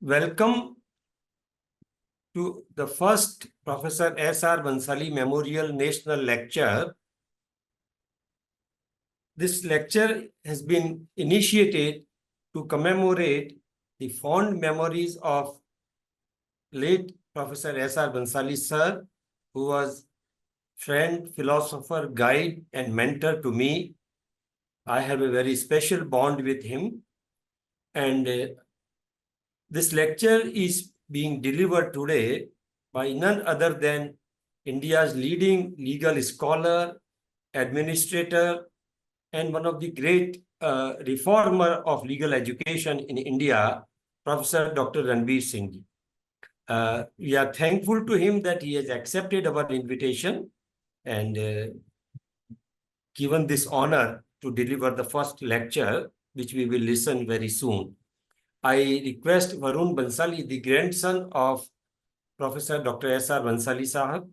Welcome to the first Professor S.R. Bhansali Memorial National Lecture. This lecture has been initiated to commemorate the fond memories of late Professor S.R. Bhansali sir, who was friend, philosopher, guide, and mentor to me. I have a very special bond with him, and this lecture is being delivered today by none other than India's leading legal scholar, administrator, and one of the great reformer of legal education in India, Professor Dr. Ranbeer Singh. We are thankful to him that he has accepted our invitation and given this honor to deliver the first lecture, which we will listen very soon. I request Varun Bhansali, the grandson of Professor Dr. S.R. Bhansali Sahab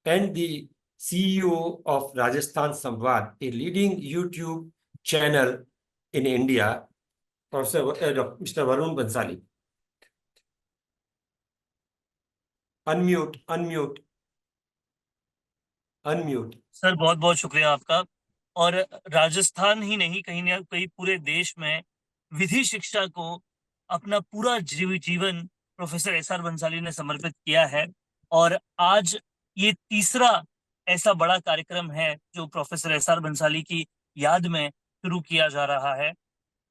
and the CEO of Rajasthan Samvad, a leading YouTube channel in India, Mr. Varun Bhansali. Unmute. Sir बहुत बहुत शुक्रिया आपका। और राजस्थान ही नहीं, कहीं ना कहीं पूरे देश में विधि शिक्षा को अपना पूरा जीवन प्रोफेसर एसआर बंसाली ने समर्पित किया है। और आज ये तीसरा ऐसा बड़ा कार्यक्रम है जो प्रोफेसर एसआर बंसाली की याद में शुरू किया जा रहा है।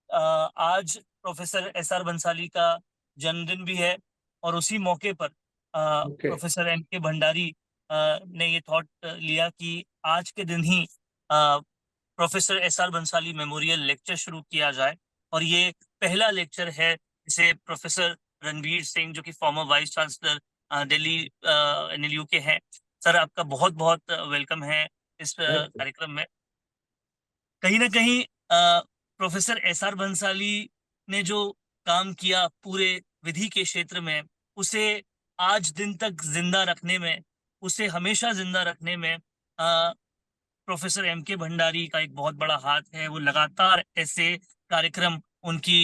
आज प्रोफेसर एसआर बंसाली का जन्मदिन भी है और उसी मौके पर प्रोफेसर एम.के. भंडारी ने ये थॉट लिया कि आज के दिन ही professor SR Bansali memorial lecture शुरू किया जाए। और ये पहला लेक्चर है जिसे प्रोफेसर रणबीर सिंह, जो कि farmer vice chancellor Delhi NLU के हैं, सर आपका बहुत बहुत वेलकम है इस कार्यक्रम में। कहीं ना कहीं प्रोफेसर एसआर बंसाली ने जो काम किया पूरे विधि के क्षेत्र में, उसे आज दिन तक जिंदा रखने में, उसे हमेशा जिंदा रखने में प्रोफेसर एम.के. भंडारी का एक बहुत बड़ा हाथ है। वो लगातार ऐसे कार्यक्रम उनकी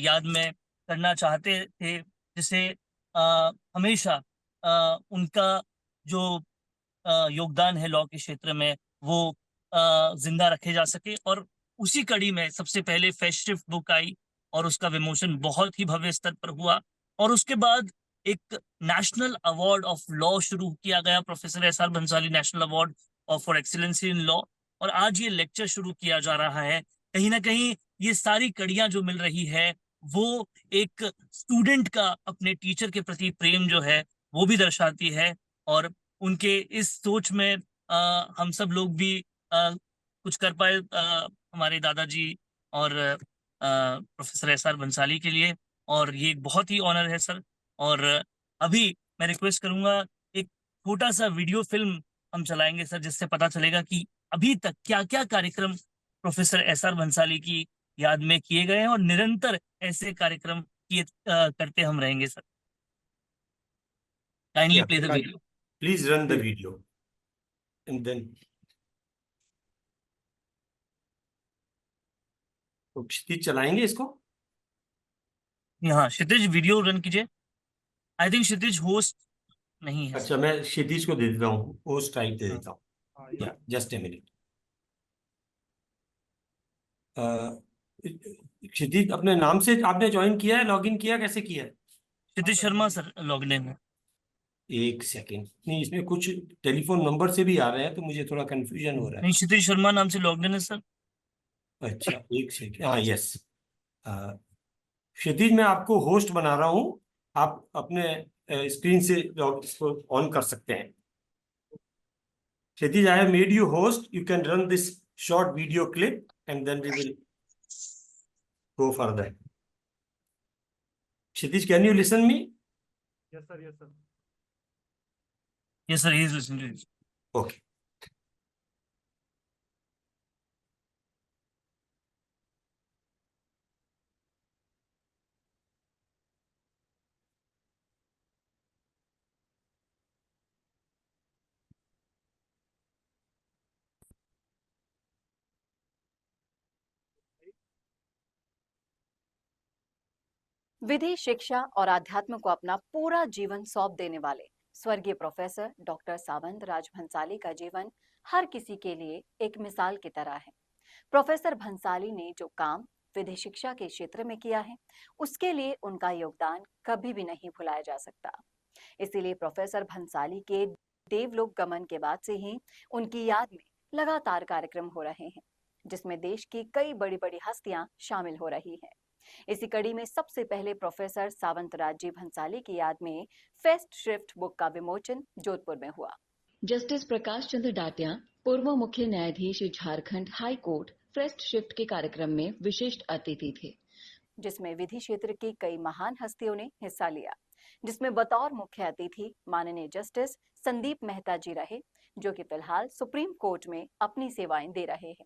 याद में करना चाहते थे जिसे हमेशा उनका जो योगदान है लॉ के क्षेत्र में वो जिंदा रखे जा सके। और उसी कड़ी में सबसे पहले फेस्टिव बुक आई और उसका विमोचन बहुत ही भव्य स्तर पर हुआ। और उसके बाद एक नेशनल अवार्ड ऑफ लॉ शुरू किया गया, professor SR Bansali national award for excellency in law. और आज ये लेक्चर शुरू किया जा रहा है। कहीं ना कहीं ये सारी कड़ियां जो मिल रही है वो एक स्टूडेंट का अपने टीचर के प्रति प्रेम जो है वो भी दर्शाती है। और उनके इस सोच में हम सब लोग भी कुछ कर पाए हमारे दादाजी और प्रोफेसर एसआर बंसाली के लिए। और ये एक बहुत ही ऑनर है सर। और अभी मैं रिक्वेस्ट करूंगा, एक छोटा सा वीडियो फिल्म हम चलाएंगे सर, जिससे पता चलेगा कि अभी तक क्या क्या कार्यक्रम प्रोफेसर एसआर बंसाली की याद में किए गए हैं और निरंतर ऐसे कार्यक्रम किए करते हम रहेंगे sir. Kindly play the video. Please run the video and then तो क्षितिज चलाएंगे इसको। हाँ क्षितिज वीडियो रन कीजिए। आई थिंक क्षितिज होस्ट नहीं है। अच्छा, मैं क्षितिज को दे देता हूँ, होस्ट टाइप दे देता हूँ। Just a minute. क्षितिज अपने नाम से आपने ज्वाइन किया है, लॉगिन किया, कैसे किया है? क्षितिज शर्मा सर लॉगिन है। एक सेकेंड, नहीं इसमें कुछ टेलीफोन नंबर से भी आ रहे हैं तो मुझे थोड़ा कंफ्यूजन हो रहा है। नहीं, क्षितिज शर्मा नाम से लॉगिन है सर। अच्छा एक सेकेंड, हाँ यस। क्षितिज मैं आपको होस्ट बना रहा हूँ, आप अपने स्क्रीन से इसको ऑन कर सकते हैं। Kshitij, I have made you host, you can run this short video clip and then we will go further. Kshitiz, can you listen me? Yes sir, yes sir. Yes sir, he is listening to you. Okay. विधि, शिक्षा और आध्यात्म को अपना पूरा जीवन सौंप देने वाले स्वर्गीय प्रोफेसर डॉक्टर सावंत राज भंसाली का जीवन हर किसी के लिए एक मिसाल की तरह है। प्रोफेसर भंसाली ने जो काम विधि शिक्षा के क्षेत्र में किया है, उसके लिए उनका योगदान कभी भी नहीं भुलाया जा सकता। इसीलिए प्रोफेसर भंसाली के देवलोक गमन के बाद से ही उनकी याद में लगातार कार्यक्रम हो रहे हैं, जिसमें देश की कई बड़ी बड़ी हस्तियां शामिल हो रही हैं। इसी कड़ी में सबसे पहले प्रोफेसर सावंत राज जी भंसाली की याद में फेस्ट शिफ्ट बुक का विमोचन जोधपुर में हुआ। जस्टिस प्रकाश चंद्र डाटिया, पूर्व मुख्य न्यायाधीश Jharkhand high court, fest shift के कार्यक्रम में विशिष्ट अतिथि थे, जिसमें विधि क्षेत्र की कई महान हस्तियों ने हिस्सा लिया, जिसमें बतौर मुख्य अतिथि माननीय जस्टिस संदीप मेहता जी रहे, जो कि फिलहाल सुप्रीम कोर्ट में अपनी सेवाएं दे रहे हैं।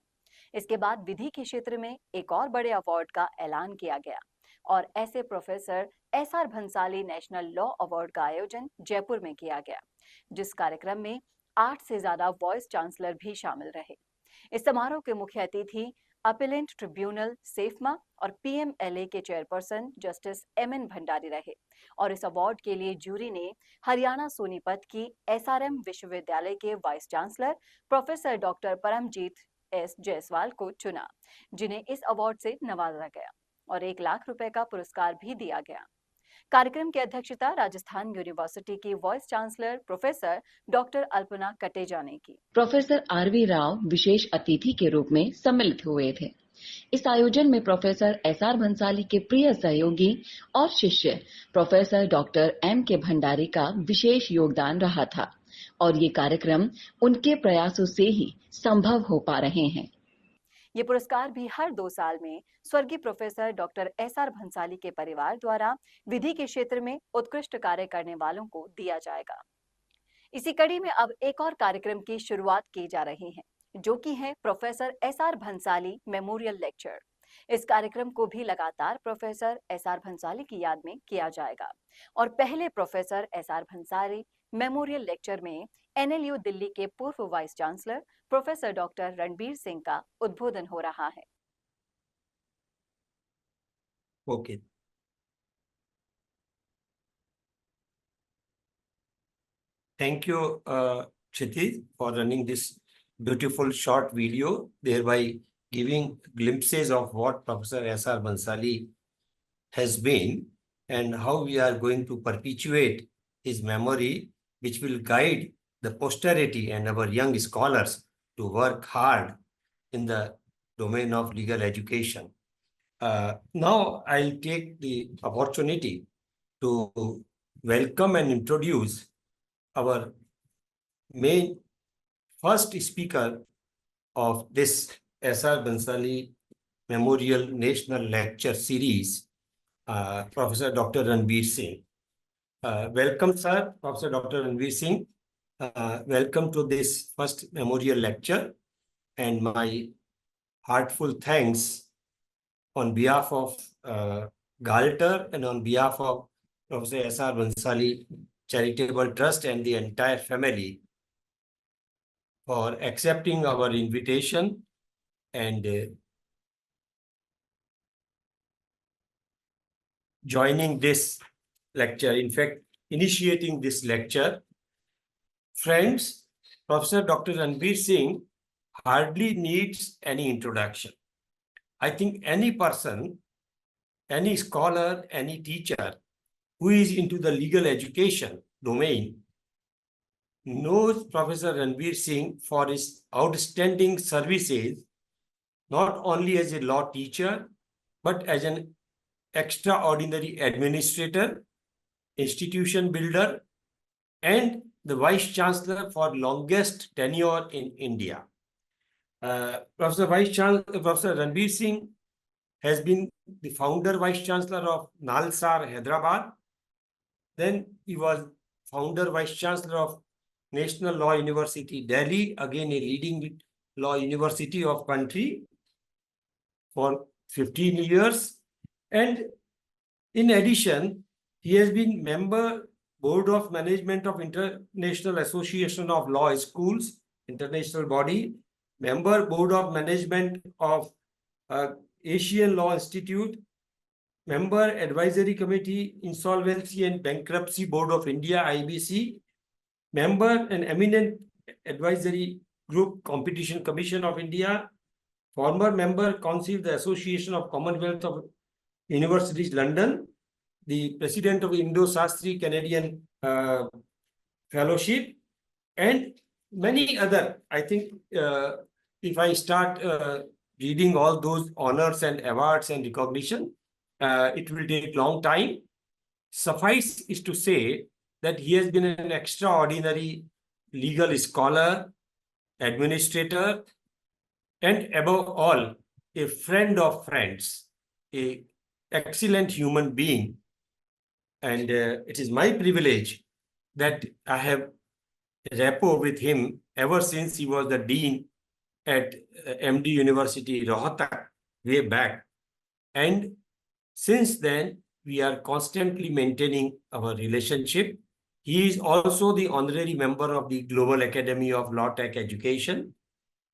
इसके बाद विधि के क्षेत्र में एक और बड़े अवार्ड का ऐलान किया गया और ऐसे professor SR Bhansali national law award का आयोजन जयपुर में किया गया, जिस कार्यक्रम में 8 से ज्यादा वाइस चांसलर भी शामिल रहे। इस समारोह के मुख्य अतिथि अपीलेंट ट्रिब्यूनल सेफमा और पीएमएलए के चेयरपर्सन जस्टिस एमएन भंडारी रहे और इस अवार्ड के लिए जूरी ने हरियाणा सोनीपत की एसआरएम विश्वविद्यालय के vice chancellor professor doctor Paramjit S Jaiswal को चुना, जिन्हें इस अवार्ड से नवाजा गया और 1 लाख रुपए का पुरस्कार भी दिया गया। कार्यक्रम की अध्यक्षता राजस्थान यूनिवर्सिटी की vice chancellor professor doctor Alpana Kateja ने की। प्रोफेसर आरवी राव विशेष अतिथि के रूप में सम्मिलित हुए थे। इस आयोजन में प्रोफेसर एसआर भंसाली के प्रिय सहयोगी और शिष्य प्रोफेसर डॉक्टर एम के भंडारी का विशेष योगदान रहा था और ये कार्यक्रम उनके प्रयासों से ही संभव हो पा रहे हैं। ये पुरस्कार भी हर 2 साल में स्वर्गीय प्रोफेसर डॉक्टर एसआर भंसाली के परिवार द्वारा विधि के क्षेत्र में उत्कृष्ट कार्य करने वालों को दिया जाएगा। इसी कड़ी में अब एक और कार्यक्रम की शुरुआत की जा रही है, जो कि है professor SR Bhansali memorial lecture. इस कार्यक्रम को भी लगातार प्रोफेसर एसआर भंसाली की याद में किया जाएगा और पहले professor SR Bhansali memorial lecture में एनएलयू दिल्ली के पूर्व vice chancellor professor doctor Ranbir Singh का उद्बोधन हो रहा है। Okay. Thank you, Kshiti, for running this beautiful short video, thereby giving glimpses of what Professor S.R. Bhansali has been and how we are going to perpetuate his memory, which will guide the posterity and our young scholars to work hard in the domain of legal education. Now I'll take the opportunity to welcome and introduce our main first speaker of this S.R. Bhansali Memorial National Lecture Series, Professor Dr. Ranbeer Singh. Welcome, sir, Professor Dr. Ranbeer Singh. Welcome to this first memorial lecture, and my heartful thanks on behalf of Galter and on behalf of Professor S.R. Bhansali Charitable Trust and the entire family for accepting our invitation and joining this lecture, in fact, initiating this lecture. Friends, Professor Dr. Ranbeer Singh hardly needs any introduction. I think any person, any scholar, any teacher who is into the legal education domain knows Professor Ranbeer Singh for his outstanding services, not only as a law teacher, but as an extraordinary administrator, institution builder, and the Vice Chancellor for longest tenure in India. Professor Ranbeer Singh has been the founder Vice Chancellor of Nalsar, Hyderabad. Then he was founder Vice Chancellor of National Law University, Delhi, again a leading law university of country for 15 years. And in addition, he has been member Board of Management of International Association of Law Schools, international body, member Board of Management of Asian Law Institute, Member Advisory Committee, Insolvency and Bankruptcy Board of India, IBC. Member and Eminent Advisory Group, Competition Commission of India. Former member, Council, the Association of Commonwealth of Universities, London. The President of Indo-Sastri Canadian Fellowship. And many other. I think if I start reading all those honors and awards and recognition, it will take long time. Suffice is to say that he has been an extraordinary legal scholar, administrator, and above all, a friend of friends, an excellent human being. And it is my privilege that I have rapport with him ever since he was the dean at MD University, Rohtak, way back. And since then, we are constantly maintaining our relationship. He is also the honorary member of the Global Academy of Law Tech Education,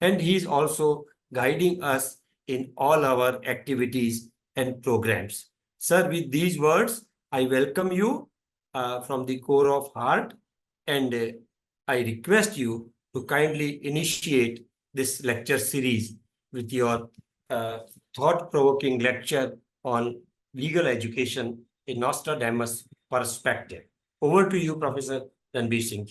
and he is also guiding us in all our activities and programs. Sir, with these words, I welcome you from the core of heart, and I request you to kindly initiate this lecture series with your thought-provoking lecture on legal education in Nostradamus perspective. Over to you, Professor Ranbeer Singh.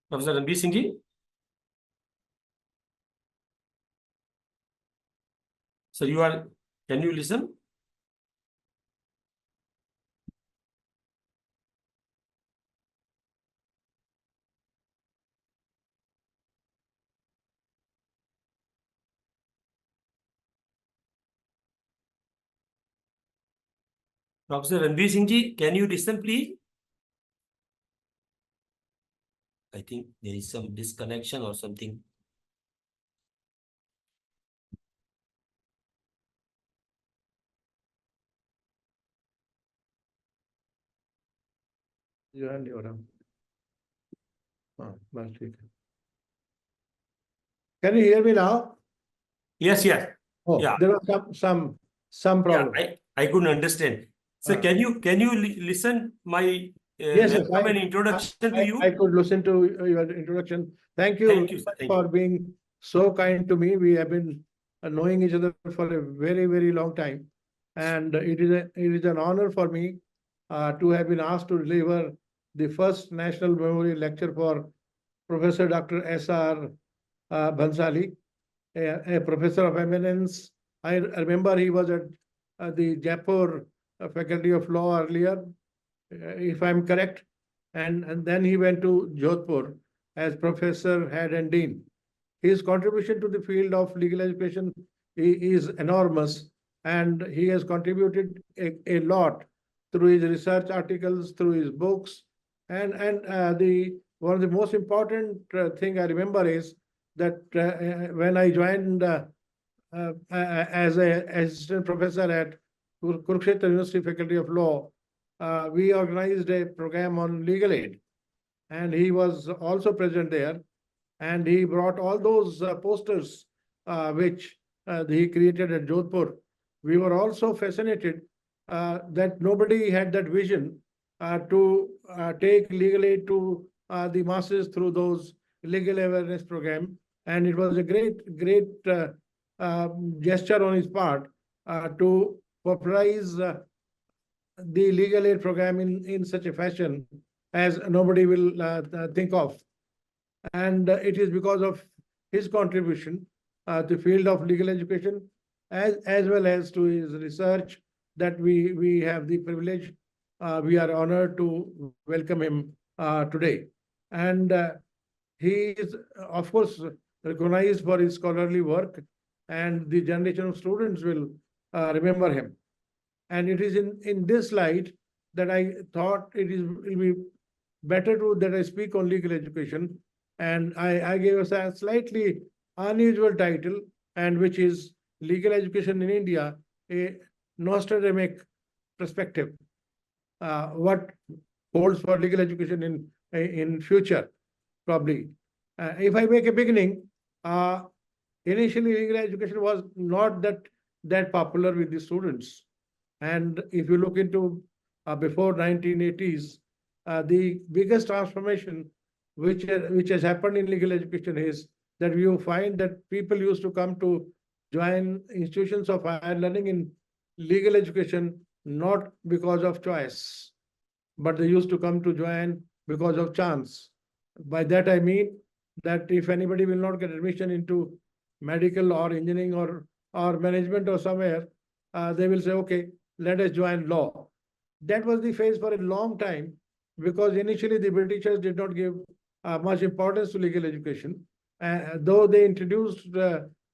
Professor Ranbeer Singh ji? So you are, can you listen? Professor Ranbeer Singh ji, can you listen, please? I think there is some disconnection or something. Can you hear me now? Yes, yes. Oh, Yeah. there was some problem. Yeah, I couldn't understand. So can you listen my Yes, welcome and introduction to you? I could listen to your introduction. Thank you, Thank you, sir. Thank for you. being so kind to me. We have been knowing each other for a very, very long time. And it is an honor for me to have been asked to deliver the first National Memorial Lecture for Professor Dr. S.R. Bhansali, a professor of eminence. I remember he was at the Jaipur Faculty of Law earlier, if I'm correct, and then he went to Jodhpur as professor, head and dean. His contribution to the field of legal education is enormous, and he has contributed a lot through his research articles, through his books, and the one of the most important thing I remember is that when I joined as an assistant professor at Kurukshetra University Faculty of Law, we organized a program on legal aid, and he was also present there, and he brought all those posters which he created at Jodhpur. We were also fascinated that nobody had that vision to take legal aid to the masses through those legal awareness program, and it was a great gesture on his part to popularize the legal aid program in such a fashion as nobody will think of. And it is because of his contribution to the field of legal education as well as to his research that we have the privilege, we are honored to welcome him today. And he is, of course, recognized for his scholarly work, and the generation of students will remember him. And it is in this light that I thought it will be better that I speak on legal education. And I gave us a slightly unusual title, and which is Legal Education in India, a Nostradamic Perspective. What holds for legal education in future, probably. If I make a beginning, initially legal education was not that popular with the students. And if you look into before 1980s, the biggest transformation which has happened in legal education is that you find that people used to come to join institutions of higher learning in legal education not because of choice, but they used to come to join because of chance. By that I mean that if anybody will not get admission into medical or engineering or management or somewhere, they will say, okay, let us join law. That was the phase for a long time, because initially the Britishers did not give much importance to legal education, though they introduced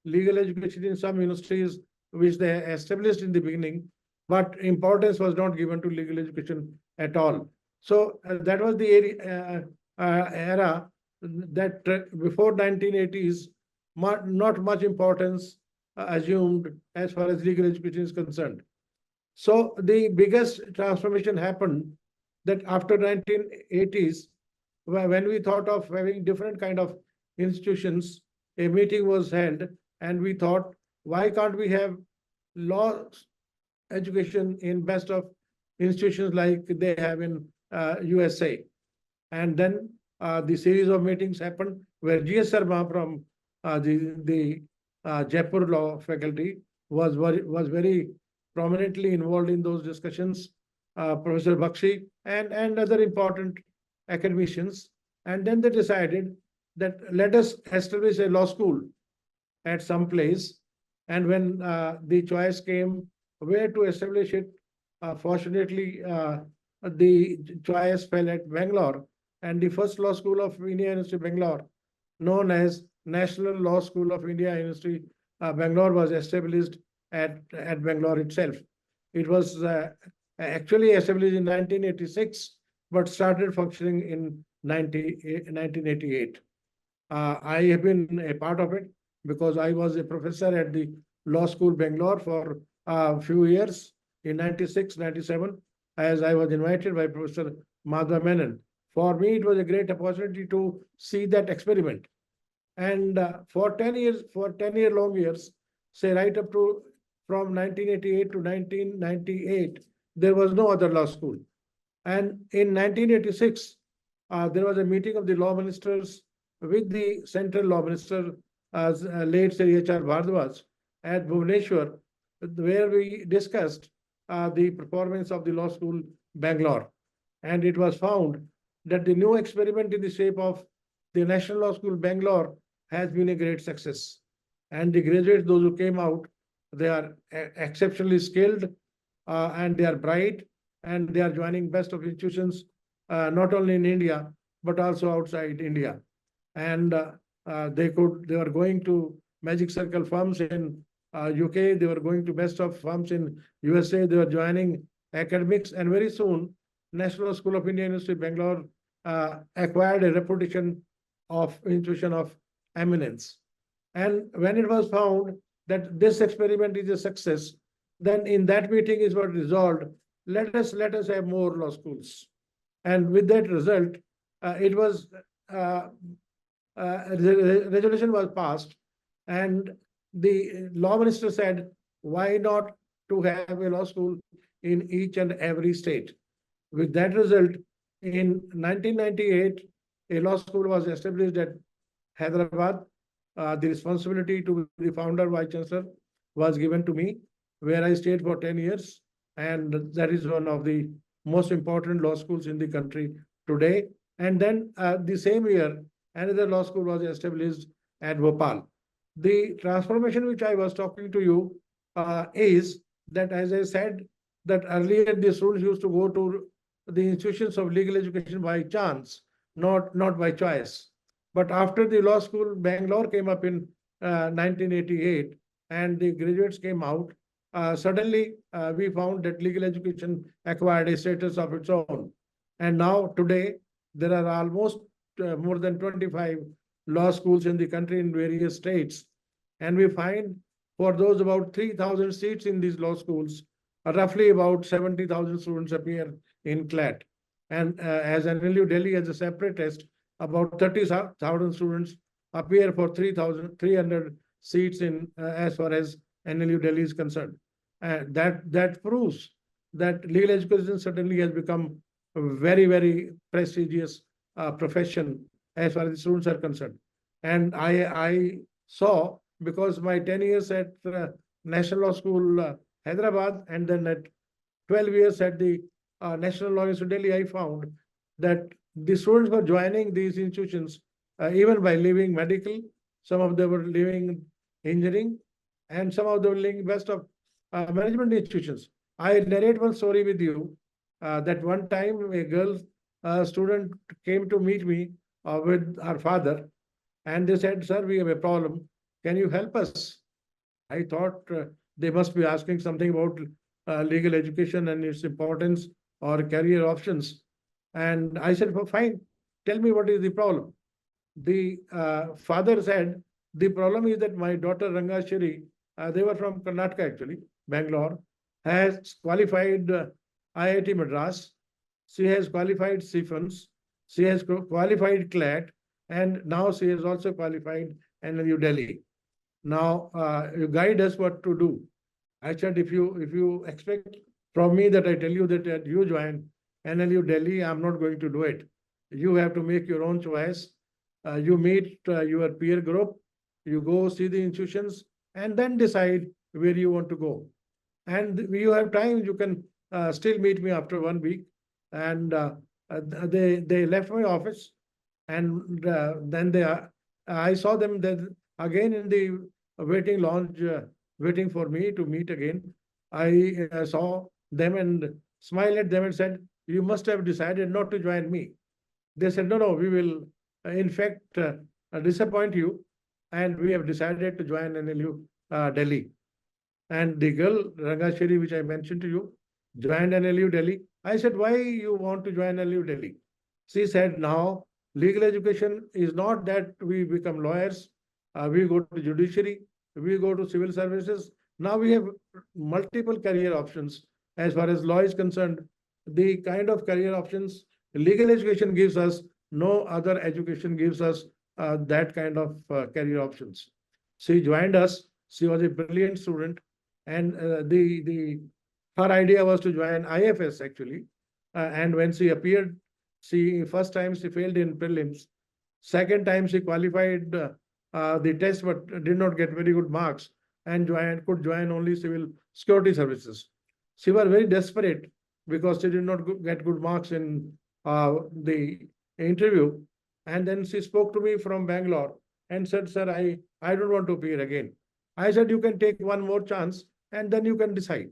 legal education in some universities which they established in the beginning, but importance was not given to legal education at all. So that was the era that before 1980s, not much importance assumed as far as legal education is concerned. So the biggest transformation happened that after 1980s, when we thought of having different kind of institutions, a meeting was held, and we thought, why can't we have law education in best of institutions like they have in USA? And then the series of meetings happened where G.S. Sharma from the Jaipur law faculty was very prominently involved in those discussions, Professor Bakshi and other important academicians. And then they decided that let us establish a law school at some place. And when the choice came where to establish it, fortunately, the choice fell at Bangalore. And the first law school of India University, Bangalore, known as National Law School of India University, Bangalore, was established at Bangalore itself. It was actually established in 1986, but started functioning in 1988. I have been a part of it because I was a professor at the Law School Bangalore for a few years in 96, 97, as I was invited by Professor Madhva Menon. For me, it was a great opportunity to see that experiment. And for 10 years, for 10-year long years, say right up to from 1988 to 1998, there was no other law school. And in 1986, there was a meeting of the law ministers with the central law minister, late Sri H.R. Bhardwaj, at Bhubaneswar, where we discussed the performance of the law school Bangalore. And it was found that the new experiment in the shape of the National Law School Bangalore has been a great success. And the graduates, those who came out, they are exceptionally skilled and they are bright, and they are joining best of institutions, not only in India, but also outside India. And they were going to Magic Circle firms in UK, they were going to best of firms in USA, they were joining academics, and very soon, National School of India University, Bangalore, acquired a reputation of institution of eminence. And when it was found that this experiment is a success, then in that meeting is what resolved, let us have more law schools. And with that result, it was the resolution was passed, and the law minister said, why not to have a law school in each and every state? With that result, in 1998, a law school was established at Hyderabad. The responsibility to be the founder, vice chancellor, was given to me, where I stayed for 10 years. And that is one of the most important law schools in the country today. And then the same year, another law school was established at Bhopal. The transformation which I was talking to you is that, as I said, that earlier the students used to go to the institutions of legal education by chance, not by choice. But after the law school Bangalore came up in 1988 and the graduates came out, suddenly we found that legal education acquired a status of its own. And now today, there are almost more than 25 law schools in the country in various states. And we find for those about 3,000 seats in these law schools, roughly about 70,000 students appear in CLAT. And as NLU Delhi has a separate test, about 30,000 students appear for 300 seats in as far as NLU Delhi is concerned. That proves that legal education certainly has become a very, very prestigious profession as far as the students are concerned. And I saw, because my 10 years at National Law School, Hyderabad, and then at 12 years at the National Law Institute Delhi, I found that the students were joining these institutions even by leaving medical. Some of them were leaving engineering, and some of them were leaving best of management institutions. I narrate one story with you that one time a girl student came to meet me with her father, and they said, "Sir, we have a problem. Can you help us?" I thought they must be asking something about legal education and its importance or career options. And I said, "Well, fine, tell me what is the problem." The father said, "The problem is that my daughter Rangashiri, they were from Karnataka actually, Bangalore, has qualified IIT Madras. She has qualified CFUNS. She has qualified CLAT, and now she has also qualified NLU Delhi. Now you guide us what to do." I said, if you expect from me that I tell you that you join NLU Delhi, I'm not going to do it. You have to make your own choice. You meet your peer group, you go see the institutions, and then decide where you want to go. And you have time, you can still meet me after 1 week. And they left my office, and then I saw them then again in the waiting lounge, waiting for me to meet again. I saw them and smiled at them and said, "You must have decided not to join me." They said, "No, we will in fact disappoint you, and we have decided to join NLU Delhi." And the girl, Rangashiri, which I mentioned to you, joined NLU Delhi. I said, "Why you want to join NLU Delhi?" She said, "Now, legal education is not that we become lawyers, we go to judiciary, we go to civil services. Now we have multiple career options. As far as law is concerned, the kind of career options legal education gives us, no other education gives us that kind of career options." She joined us. She was a brilliant student, and her idea was to join IFS actually. And when she appeared, first time she failed in prelims. Second time she qualified the test but did not get very good marks, and could join only civil security services. She was very desperate because she did not get good marks in the interview. And then she spoke to me from Bangalore and said, "Sir, I don't want to appear again." I said, "You can take one more chance and then you can decide."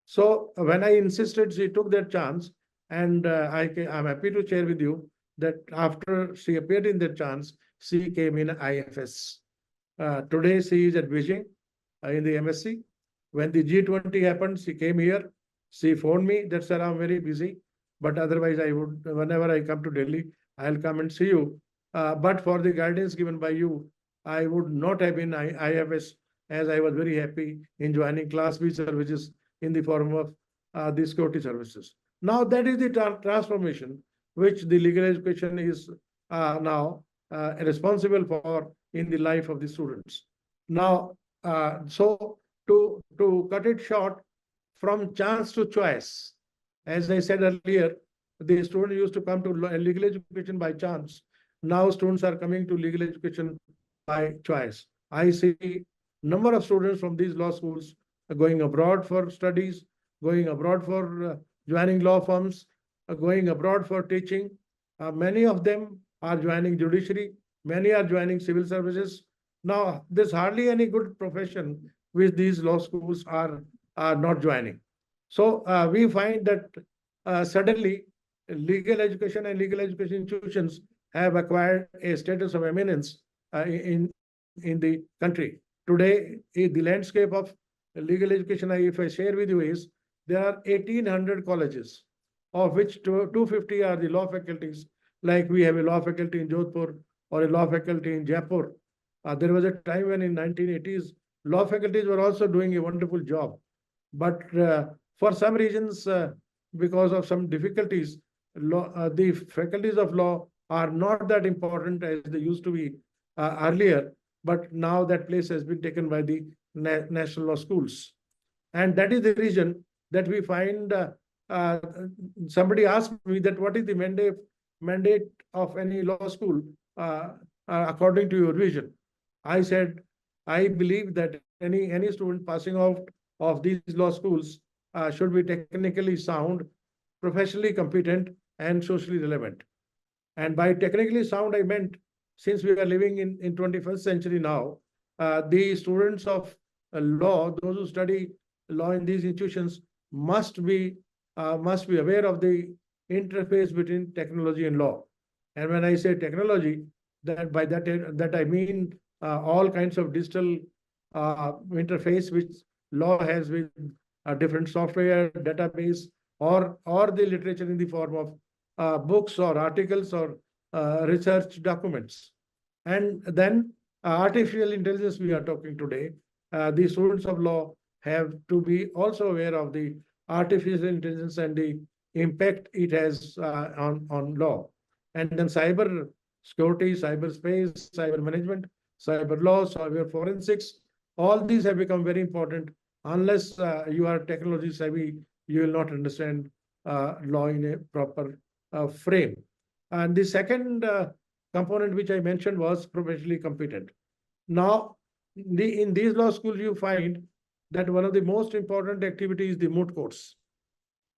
So when I insisted, she took that chance, and I'm happy to share with you that after she appeared in that chance, she came in IFS. Today she is at Beijing in the MSc. When the G20 happened, she came here. She phoned me that, "Sir, I'm very busy, but otherwise I would, whenever I come to Delhi, I'll come and see you. But for the guidance given by you, I would not have been IFS, as I was very happy in joining Class B services in the form of the security services." Now that is the transformation which the legal education is now responsible for in the life of the students. Now, so to cut it short, from chance to choice, as I said earlier, the students used to come to legal education by chance. Now students are coming to legal education by choice. I see number of students from these law schools going abroad for studies, going abroad for joining law firms, going abroad for teaching. Many of them are joining judiciary. Many are joining civil services. Now, there's hardly any good profession which these law schools are not joining. So we find that suddenly legal education and legal education institutions have acquired a status of eminence in the country. Today, the landscape of legal education, if I share with you, is there are 1,800 colleges, of which 250 are the law faculties. Like we have a law faculty in Jodhpur or a law faculty in Jaipur. There was a time when in 1980s, law faculties were also doing a wonderful job. But for some reasons, because of some difficulties, the faculties of law are not that important as they used to be earlier. but now that place has been taken by the national law schools. And that is the reason that we find uh, somebody asked me that what is the mandate of any law school according to your vision. I said, I believe that any student passing out of these law schools should be technically sound, professionally competent, and socially relevant. And by technically sound, I meant since we are living in 21st century now, the students of law, those who study law in these institutions, must be aware of the interface between technology and law. And when I say technology, that I mean all kinds of digital interface which law has with different software, database, or the literature in the form of books or articles or research documents. And then artificial intelligence we are talking today. The students of law have to be also aware of the artificial intelligence and the impact it has on law. And then cyber security, cyberspace, cyber management, cyber law, cyber forensics, all these have become very important. Unless you are technology savvy, you will not understand law in a proper frame. And the second component which I mentioned was professionally competent. Now, in these law schools, you find that one of the most important activities is the moot courts.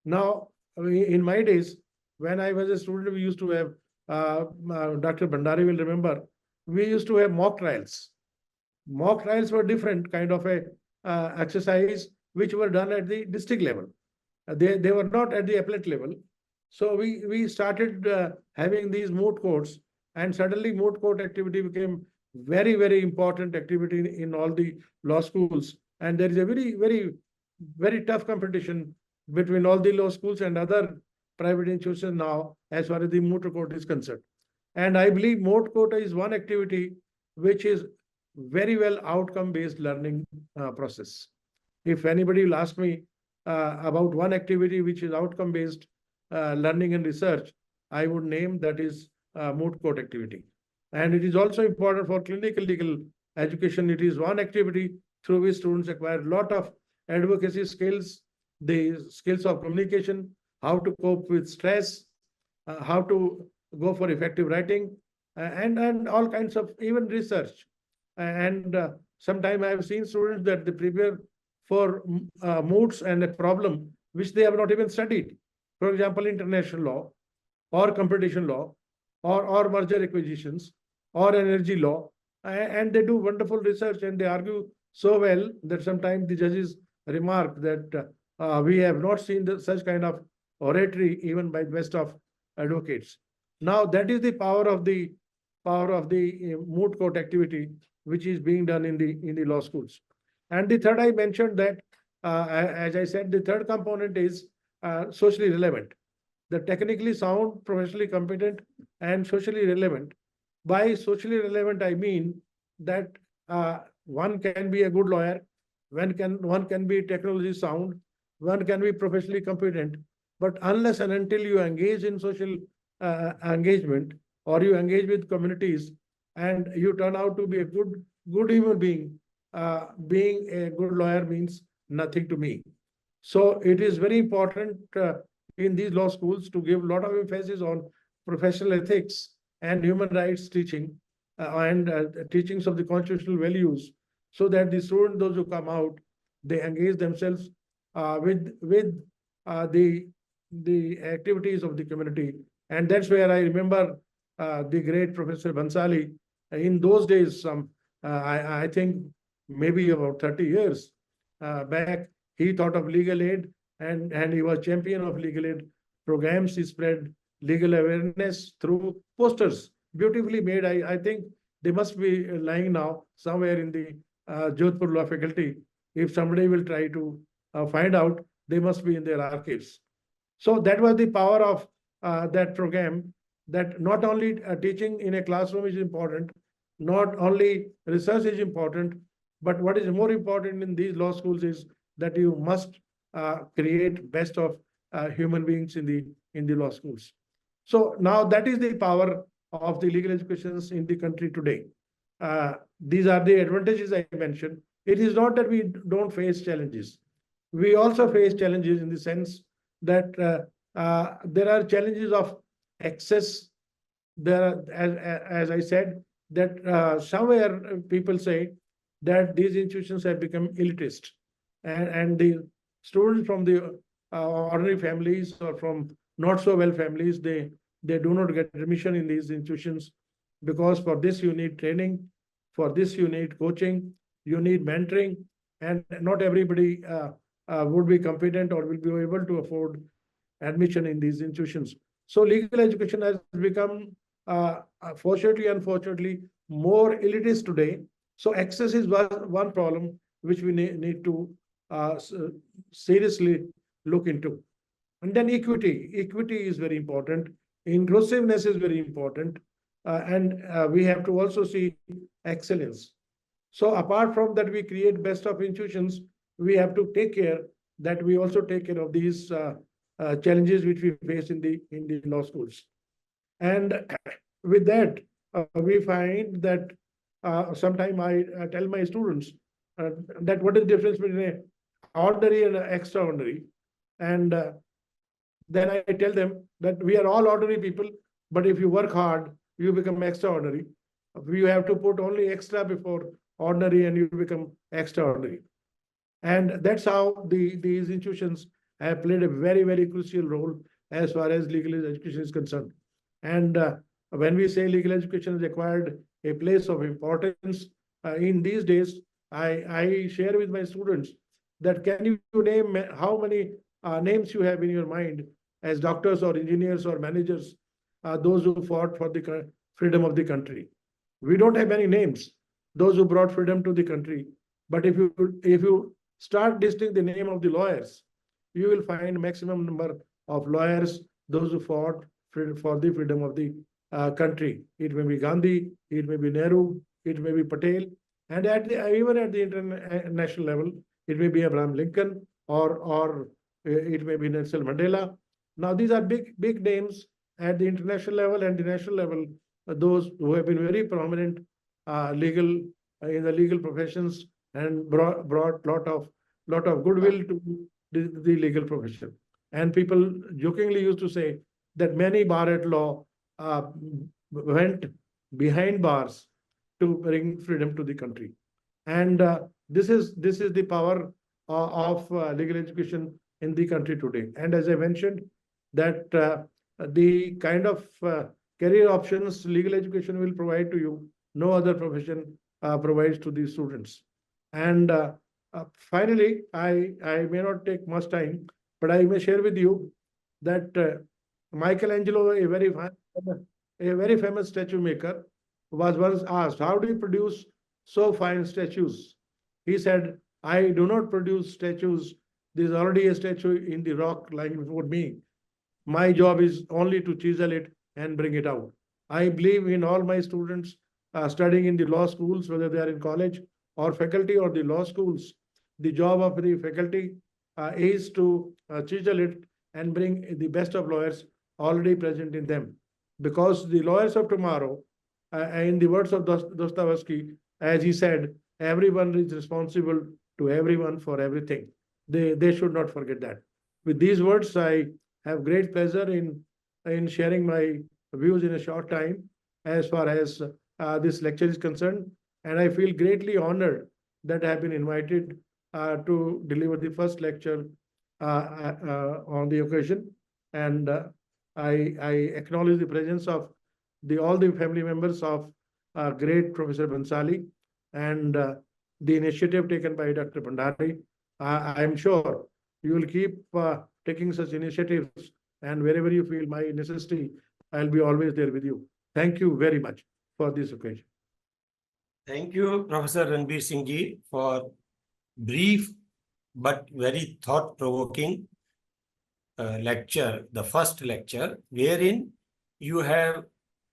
Now, in my days, when I was a student, we used to have, Dr. Bhandari will remember, we used to have mock trials. Mock trials were different kind of a exercise which were done at the district level. They were not at the appellate level. So we started having these moot courts, and suddenly moot court activity became very, very important activity in all the law schools. And there is a very, very, very tough competition between all the law schools and other private institutions now as far as the moot court is concerned. And I believe moot court is one activity which is very well outcome-based learning process. If anybody will ask me about one activity which is outcome-based learning and research, I would name that is moot court activity. And it is also important for clinical legal education. It is one activity through which students acquire a lot of advocacy skills, the skills of communication, how to cope with stress, how to go for effective writing, and all kinds of even research. And sometimes I have seen students that they prepare for moots and a problem which they have not even studied. For example, international law or competition law or merger acquisitions or energy law. And they do wonderful research and they argue so well that sometimes the judges remark that we have not seen such kind of oratory even by the best of advocates. Now that is the power of the moot court activity which is being done in the law schools. And the third, I mentioned that, as I said, the third component is socially relevant. The technically sound, professionally competent, and socially relevant. By socially relevant, I mean that one can be a good lawyer, one can be technology sound, one can be professionally competent, but unless and until you engage in social engagement or you engage with communities and you turn out to be a good human being, being a good lawyer means nothing to me. So it is very important in these law schools to give a lot of emphasis on professional ethics and human rights teaching and teachings of the constitutional values, so that the students, those who come out, they engage themselves with the activities of the community. And that's where I remember the great Professor Bhansali. In those days, I think maybe about 30 years back, he thought of legal aid and he was champion of legal aid programs. He spread legal awareness through posters, beautifully made. I think they must be lying now somewhere in the Jodhpur Law Faculty. If somebody will try to find out, they must be in their archives. So that was the power of that program, that not only teaching in a classroom is important, not only research is important, but what is more important in these law schools is that you must create best of human beings in the law schools. So now that is the power of the legal educations in the country today. these are the advantages I mentioned. It is not that we don't face challenges. We also face challenges in the sense that there are challenges of excess. There are, as I said, that somewhere people say that these institutions have become elitist, and the students from the ordinary families or from not so well families, they do not get admission in these institutions, because for this you need training, for this you need coaching, you need mentoring, and not everybody would be competent or will be able to afford admission in these institutions. So legal education has become, fortunately, unfortunately, more elitist today. So access is one problem which we need to seriously look into. And then equity. Equity is very important. Inclusiveness is very important. And we have to also see excellence. So apart from that, we create best of institutions, we have to take care that we also take care of these challenges which we face in the law schools. And with that, we find that sometimes I tell my students that what is the difference between an ordinary and an extraordinary. And then I tell them that we are all ordinary people, but if you work hard, you become extraordinary. You have to put only extra before ordinary and you become extraordinary. And that's how these institutions have played a very, very crucial role as far as legal education is concerned. And when we say legal education has acquired a place of importance in these days, I share with my students that can you name how many names you have in your mind as doctors or engineers or managers, those who fought for the freedom of the country. We don't have many names, those who brought freedom to the country. But if you start listing the name of the lawyers, you will find maximum number of lawyers, those who fought for the freedom of the country. It may be Gandhi, it may be Nehru, it may be Patel, and even at the international level, it may be Abraham Lincoln or it may be Nelson Mandela. Now these are big names at the international level and the national level. Those who have been very prominent in the legal professions and brought lot of goodwill to the legal profession. And people jokingly used to say that many bar at law went behind bars to bring freedom to the country. And this is the power of legal education in the country today. And as I mentioned, that the kind of career options legal education will provide to you, no other profession provides to the students. And finally, I may not take much time, but I may share with you that Michelangelo, a very famous statue maker, was once asked, how do you produce so fine statues? He said, I do not produce statues. There's already a statue in the rock lying before me. My job is only to chisel it and bring it out. I believe in all my students studying in the law schools, whether they are in college or faculty or the law schools. The job of the faculty is to chisel it and bring the best of lawyers already present in them. Because the lawyers of tomorrow, in the words of Dostoevsky, as he said, everyone is responsible to everyone for everything. They should not forget that. With these words, I have great pleasure in sharing my views in a short time as far as this lecture is concerned. And I feel greatly honored that I have been invited to deliver the first lecture on the occasion. And I acknowledge the presence of all the family members of great Professor Bhansali and the initiative taken by Dr. Bhandari. I am sure you will keep taking such initiatives, and wherever you feel my necessity, I'll be always there with you. Thank you very much for this occasion. Thank you, Professor Ranbeer Singh ji, for brief but very thought-provoking lecture, the first lecture, wherein you have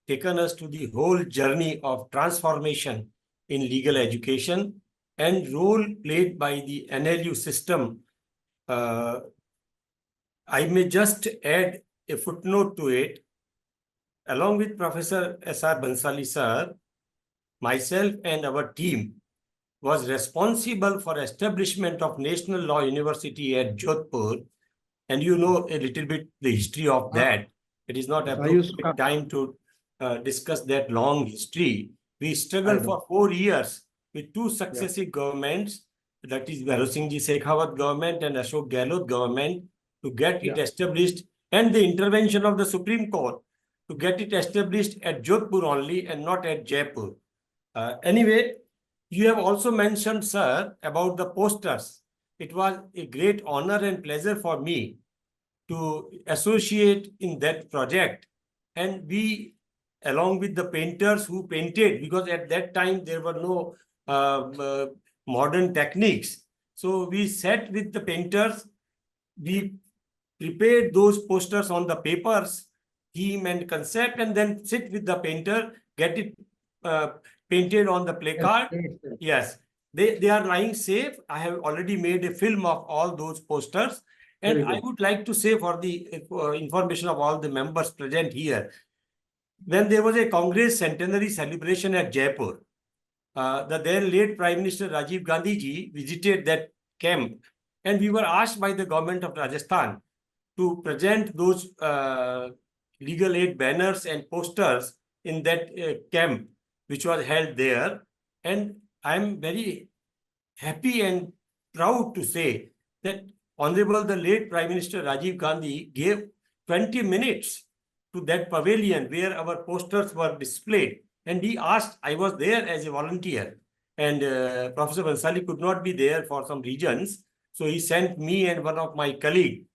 taken us to the whole journey of transformation in legal education and role played by the NLU system. I may just add a footnote to it. Along with Professor S.R. Bhansali sir, myself and our team was responsible for establishment of National Law University at Jodhpur. And you know a little bit the history of that. It is not Yes, I used to appropriate time to discuss that long history. We I struggled know. for 4 years with two successive governments, that is Bharat Singh Ji Shekhawat government and Ashok Gehlot government, to get it Yeah. established, and the intervention of the Supreme Court to get it established at Jodhpur only and not at Jaipur. Anyway, you have also mentioned, sir, about the posters. It was a great honor and pleasure for me to associate in that project. And we, along with the painters who painted, because at that time there were no modern techniques. So we sat with the painters, we prepared those posters on the papers, theme and concept, and then sit with the painter, get it painted on the placard. Yes, they are lying safe. I have already made a film of all those posters. And Very I good. would like to say for the information of all the members present here, when there was a Congress centenary celebration at Jaipur, the then late Prime Minister Rajiv Gandhi ji visited that camp, and we were asked by the government of Rajasthan to present those legal aid banners and posters in that camp, which was held there. And I'm very happy and proud to say that Honorable the late Prime Minister Rajiv Gandhi gave 20 minutes to that pavilion where our posters were displayed. And he asked, I was there as a volunteer, and Professor Bhansali could not be there for some reasons. So he sent me and one of my colleagues,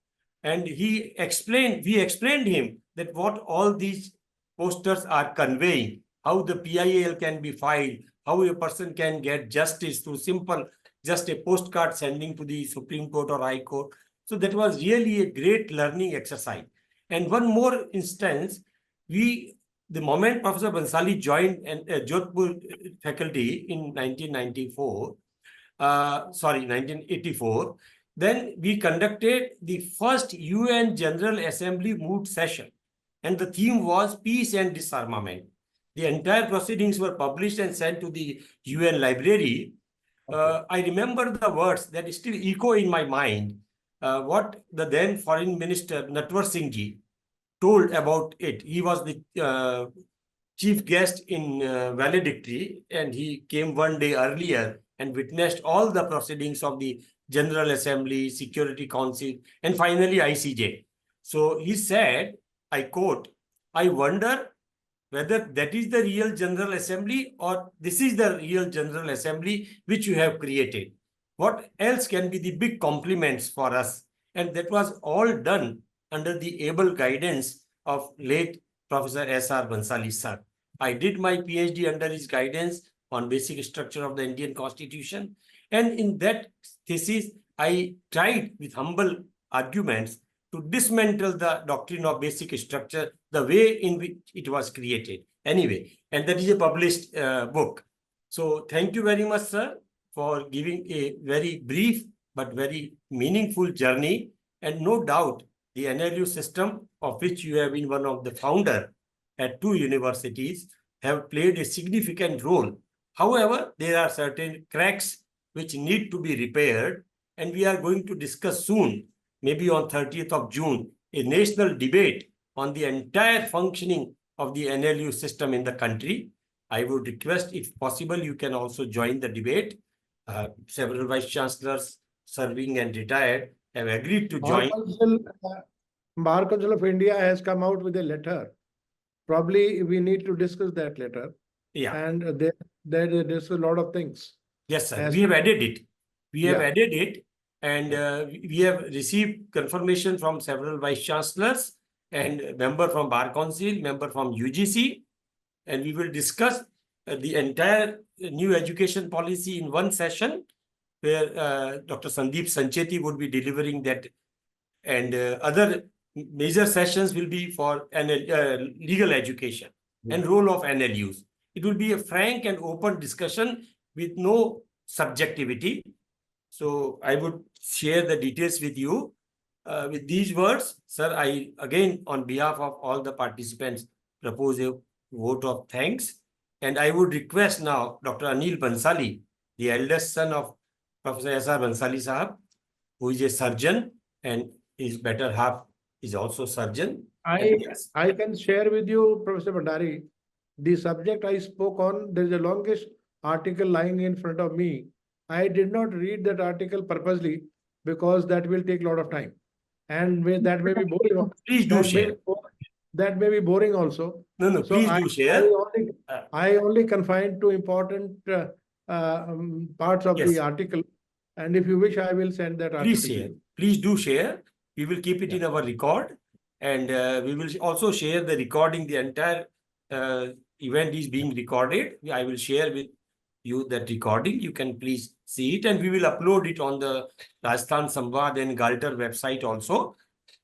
and we explained him that what all these posters are conveying, how the PIL can be filed, how a person can get justice through simple, just a postcard sending to the Supreme Court or High Court. So that was really a great learning exercise. And one more instance, the moment Professor Bhansali joined Jodhpur faculty in 1984, then we conducted the first UN General Assembly moot session, and the theme was peace and disarmament. The entire proceedings were published and sent to the UN library. I remember the words that still echo in my mind, what the then Foreign Minister Natwar Singh Ji told about it. He was the chief guest in valedictory, and he came one day earlier and witnessed all the proceedings of the General Assembly, Security Council, and finally ICJ. So he said, I quote, I wonder whether that is the real General Assembly or this is the real General Assembly which you have created. What else can be the big compliments for us? And that was all done under the able guidance of late Professor S.R. Bhansali sir. I did my PhD under his guidance on basic structure of the Indian Constitution. And in that thesis, I tried with humble arguments to dismantle the doctrine of basic structure, the way in which it was created. Anyway, and that is a published book. So thank you very much, sir, for giving a very brief but very meaningful journey. And no doubt, the NLU system, of which you have been one of the founder at 2 universities, have played a significant role. However, there are certain cracks which need to be repaired, and we are going to discuss soon, maybe on 30th of June, a national debate on the entire functioning of the NLU system in the country. I would request, if possible, you can also join the debate. Several vice chancellors, serving and retired, have agreed to join. Bar Council of India has come out with a letter. Probably we need to discuss that letter. Yeah. And there's a lot of things. Yes, sir. As We have added it. We have Yeah. added it, and we have received confirmation from several vice chancellors and member from Bar Council, member from UGC, and we will discuss the entire new education policy in one session, where Dr. Sandeep Sancheti would be delivering that, and other major sessions will be for legal education and role of NLUs. It will be a frank and open discussion with no subjectivity. So I would share the details with you. With these words, sir, I again, on behalf of all the participants, propose a vote of thanks And I would request now Dr. Anil Bhansali, the eldest son of Professor S.R. Bhansali Sahab, who is a surgeon and his better half is also surgeon. And yes, I can share with you, Professor Bhandari, the subject I spoke on. There is a longest article lying in front of me. I did not read that article purposely because that will take a lot of time, and that may be boring. please do share. That may be boring also. No, So please do share. I only confined to important parts of Yes. the article, and if you wish, I will send that article. Please share. Please do share. We will keep it in our record, and we will also share the recording. The entire event is being recorded. I will share with you that recording. You can please see it, and we will upload it on the Rajasthan Samvad and Galter website also.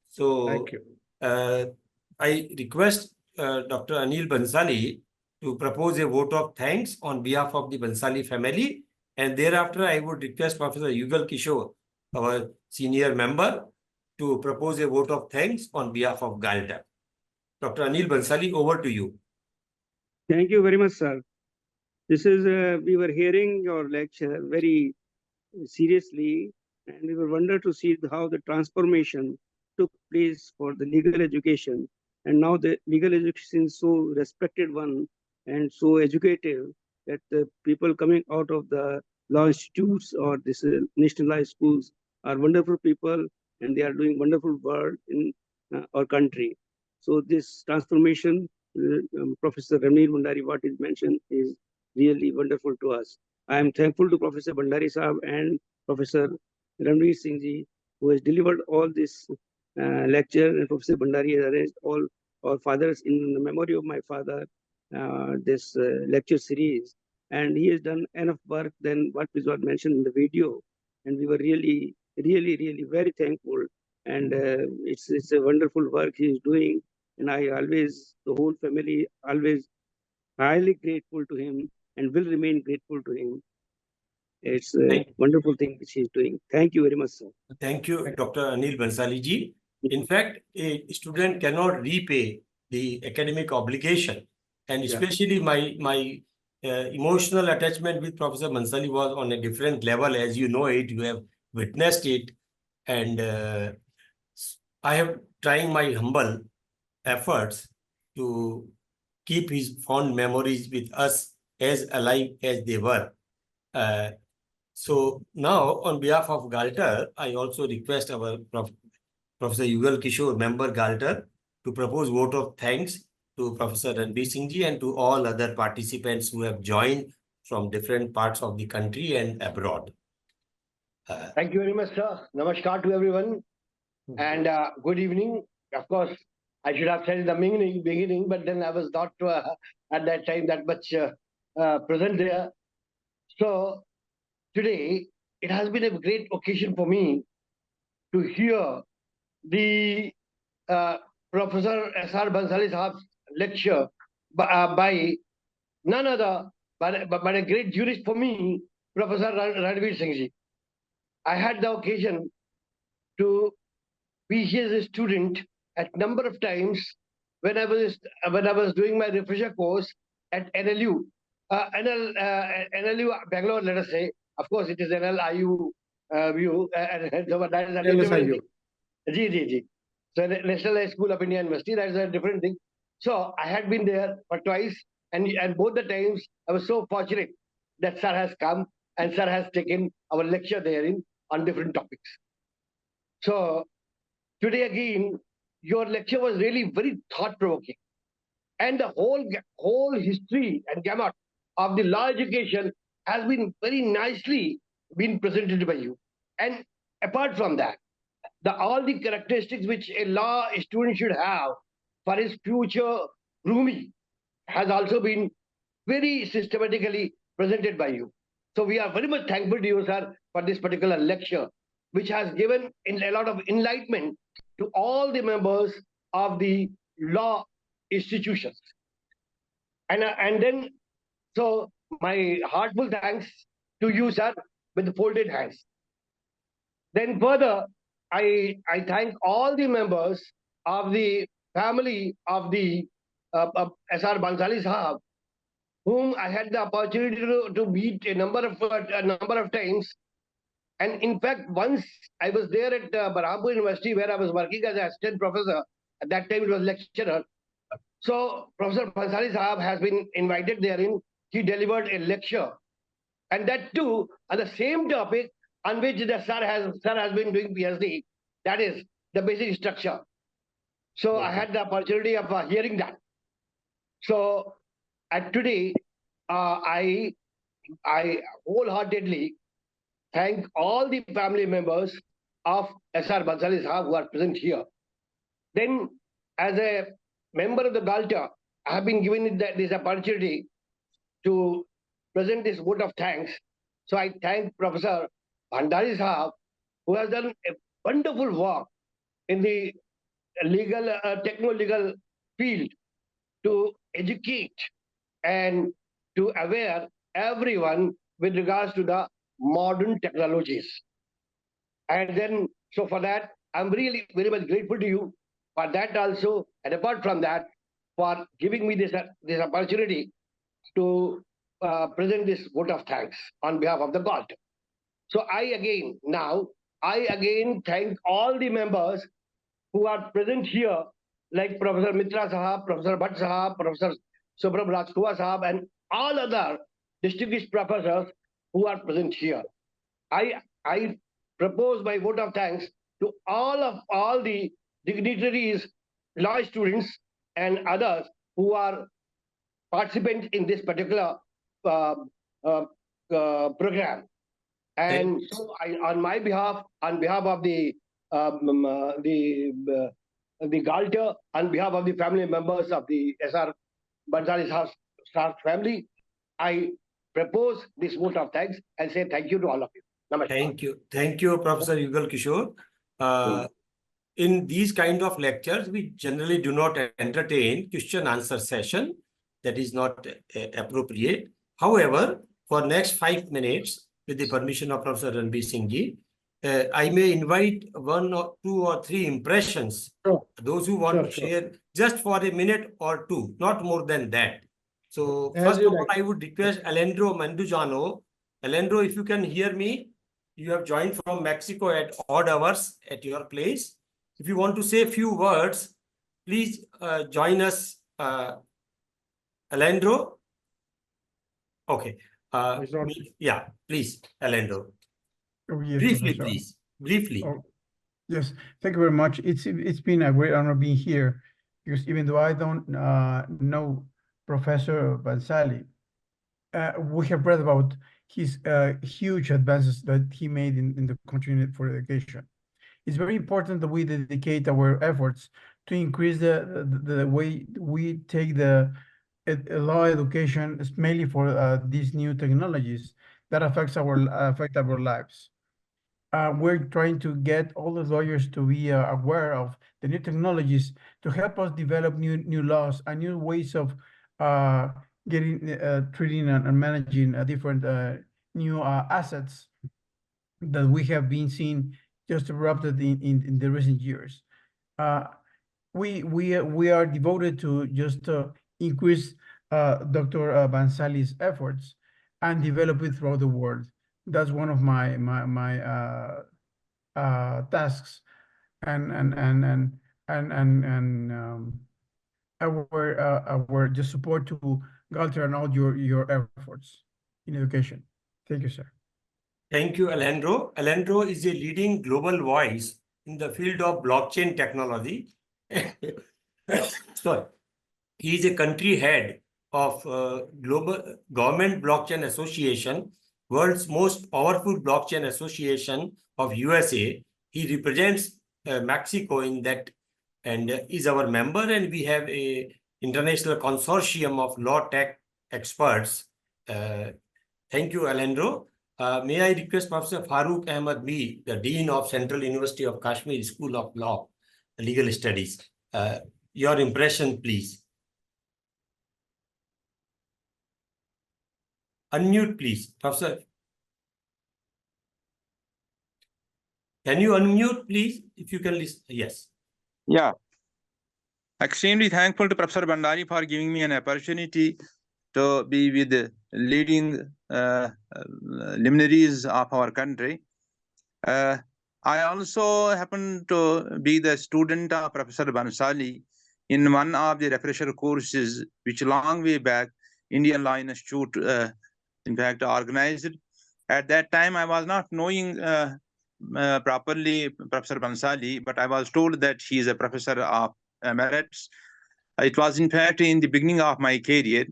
So Thank you. I request Dr. Anil Bhansali to propose a vote of thanks on behalf of the Bhansali family. And thereafter, I would request Professor Yugal Kishore, our senior member, to propose a vote of thanks on behalf of Galter. Dr. Anil Bhansali, over to you. Thank you very much, sir. This is, we were hearing your lecture very seriously, and we were wondered to see how the transformation took place for the legal education. And now the legal education is so respected one and so educative that the people coming out of the law institutes or this nationalized schools are wonderful people, and they are doing wonderful work in our country. So this transformation, Professor Ranbeer Bhandari, what is mentioned is really wonderful to us. I am thankful to Professor Bhandari Sahab and Professor Ranbeer Singh ji, who has delivered all this lecture, and Professor Bhandari has arranged all our fathers in the memory of my father, this lecture series. And he has done enough work than what was mentioned in the video. And we were really, really, really very thankful. And it's a wonderful work he is doing. And I always, the whole family, always highly grateful to him and will remain grateful to him. It's a wonderful thing which he's doing. Thank you very much, sir. Thank you, Dr. Anil Bhansali ji. In fact, a student cannot repay the academic obligation, and especially my emotional attachment with Professor Bhansali was on a different level, as you know it, you have witnessed it, and I have trying my humble efforts to keep his fond memories with us as alive as they were. So now, on behalf of Galter, I also request our Professor Yugal Kishore, member Galter, to propose vote of thanks to Professor Ranbeer Singh ji and to all other participants who have joined from different parts of the country and abroad. Thank you very much, sir. Namaskar to everyone, and good evening. Of course, I should have said in the beginning, but then I was not at that time that much present there. So today, it has been a great occasion for me to hear the Professor S.R. Bhansali Sahab's lecture by none other but a great jurist for me, Professor Ranbeer Singh ji. I had the occasion to be his student at number of times when I was doing my refresher course at NLU, NLU Bangalore, let us say. Of course, it is NLIU view, and that is a different thing. So National High School of India University, that is a different thing. So I had been there for twice, and both the times I was so fortunate that sir has come and sir has taken our lecture therein on different topics. So today again, your lecture was really very thought-provoking, and the whole history and gamut of the law education has been very nicely been presented by you. And apart from that, all the characteristics which a law student should have for his future grooming has also been very systematically presented by you. So we are very much thankful to you, sir, for this particular lecture, which has given a lot of enlightenment to all the members of the law institutions. And then, so my heartful thanks to you, sir, with folded hands. Then further, I thank all the members of the family of the S.R. Bhansali Sahab whom I had the opportunity to meet a number of times. And in fact, once I was there at Barhampur University, where I was working as an assistant professor. At that time, it was lecturer. So Professor Bhansali Sahab has been invited therein. He delivered a lecture, and that too on the same topic on which the sir has been doing PhD. That is the basic structure. So I had the opportunity of hearing that. So at today, I wholeheartedly thank all the family members of S.R. Bhansali Sahab who are present here. Then, as a member of the Galta, I have been given this opportunity to present this vote of thanks. So I thank Professor Bhandari Sahab, who has done a wonderful work in the legal, techno-legal field to educate and to aware everyone with regards to the modern technologies. And then, so for that, I'm really very much grateful to you for that also. And apart from that, for giving me this opportunity to present this vote of thanks on behalf of the God. So I again thank all the members who are present here, like Professor Mitra Sahab, Professor Bhatt Sahab, Professor Subram Rajkua Sahab, and all other distinguished professors who are present here. I propose my vote of thanks to all the dignitaries, law students, and others who are participants in this particular program. And so, on my behalf, on behalf of the Galta, on behalf of the family members of the S.R. Bhansali Sahab family, I propose this vote of thanks and say thank you to all of you. Namaskar. Thank you, Professor Yugal Kishore. In these kind of lectures, we generally do not entertain question-answer session. That is not appropriate. However, for next 5 minutes, with the permission of Professor Ranbeer Singh ji, I may invite 1 or 2 or 3 impressions. Sure. Those who want to share just for a minute or 2, not more than that. So first of all, I would request Alejandro Mandujano. Alejandro, if you can hear me, you have joined from Mexico at odd hours at your place. If you want to say a few words, please join us, Alejandro. Okay. Yeah, please, Alejandro. Oh, yes, Briefly, Professor. please. Briefly. Oh, yes, thank you very much. It's been a great honor being here, because even though I don't know Professor Bhansali, we have read about his huge advances that he made in the country for education. It's very important that we dedicate our efforts to increase the way we take the law education, mainly for these new technologies that affect our lives. We're trying to get all the lawyers to be aware of the new technologies to help us develop new laws and new ways of treating and managing different new assets that we have been seeing just erupted in the recent years. We are devoted to just increase Dr. Bhansali's efforts and develop it throughout the world. That's one of my tasks, and our just support to Galter and all your efforts in education. Thank you, sir. Thank you, Alejandro. Alejandro is a leading global voice in the field of blockchain technology. Sorry. He is a country head of Global Government Blockchain Association, world's most powerful blockchain association of USA. He represents Mexico in that and is our member, and we have a international consortium of law tech experts. Thank you, Alejandro. May I request Professor Farooq Ahmed Mir, the Dean of Central University of Kashmir School of Law, Legal Studies. Your impression, please. Unmute, please. Professor. Can you unmute, please, if you can listen? Yes. Yeah. Extremely thankful to Professor Bhandari for giving me an opportunity to be with the leading luminaries of our country. I also happen to be the student of Professor Bhansali in one of the refresher courses, which long way back Indian Law Institute, in fact, organized. At that time, I was not knowing properly Professor Bhansali, but I was told that he is a professor of emeritus. It was, in fact, in the beginning of my career.